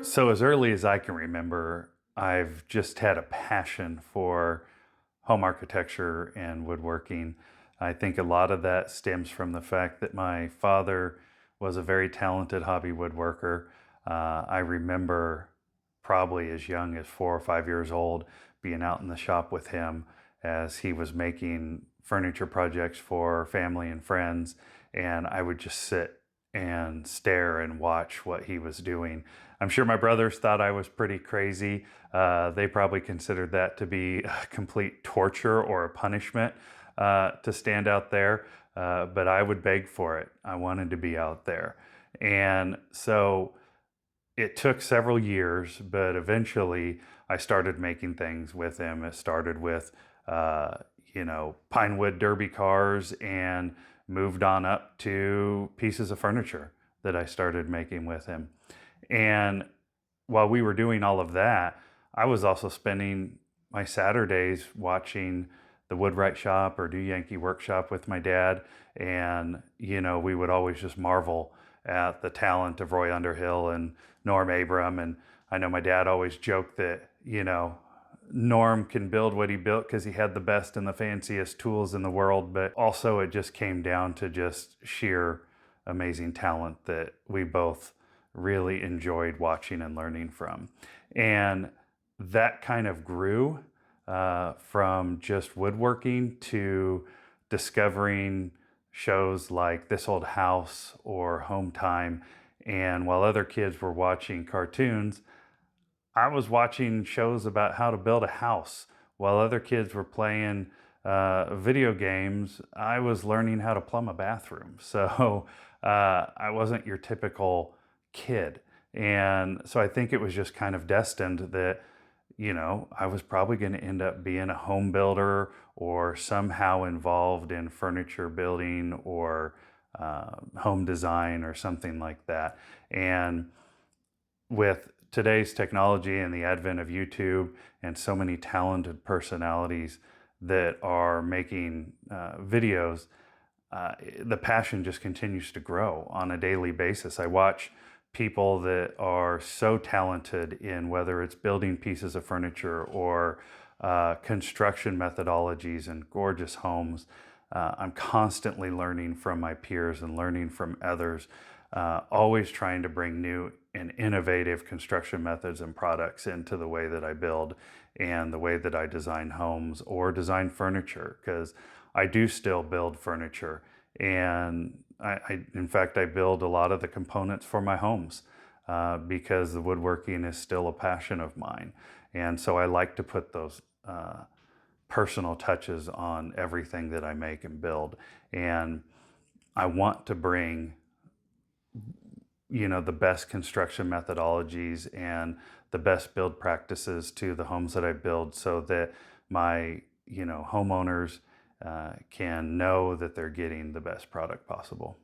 So as early as I can remember, I've just had a passion for home architecture and woodworking. I think a lot of that stems from the fact that my father was a very talented hobby woodworker. I remember probably as young as 4 or 5 years old being out in the shop with him as he was making furniture projects for family and friends, and I would just sit and stare and watch what he was doing. I'm sure my brothers thought I was pretty crazy. They probably considered that to be a complete torture or a punishment to stand out there, but I would beg for it. I wanted to be out there. And so it took several years, but eventually I started making things with him. It started with, pine wood derby cars and moved on up to pieces of furniture that I started making with him. And while we were doing all of that, I was also spending my Saturdays watching the Woodwright Shop or Do Yankee Workshop with my dad. And, we would always just marvel at the talent of Roy Underhill and Norm Abram. And I know my dad always joked that, Norm can build what he built because he had the best and the fanciest tools in the world. But also, it just came down to just sheer amazing talent that we both really enjoyed watching and learning from. And that kind of grew from just woodworking to discovering shows like This Old House or Home Time. And while other kids were watching cartoons, I was watching shows about how to build a house. While other kids were playing video games, I was learning how to plumb a bathroom. So I wasn't your typical kid. And so I think it was just kind of destined that, I was probably going to end up being a home builder or somehow involved in furniture building or home design or something like that. And with today's technology and the advent of YouTube and so many talented personalities that are making videos, the passion just continues to grow on a daily basis. I watch people that are so talented in whether it's building pieces of furniture or construction methodologies and gorgeous homes. I'm constantly learning from my peers and learning from others, always trying to bring new and innovative construction methods and products into the way that I build and the way that I design homes or design furniture, because I do still build furniture. And in fact, I build a lot of the components for my homes because the woodworking is still a passion of mine. And so I like to put those personal touches on everything that I make and build. And I want to bring the best construction methodologies and the best build practices to the homes that I build so that my homeowners can know that they're getting the best product possible.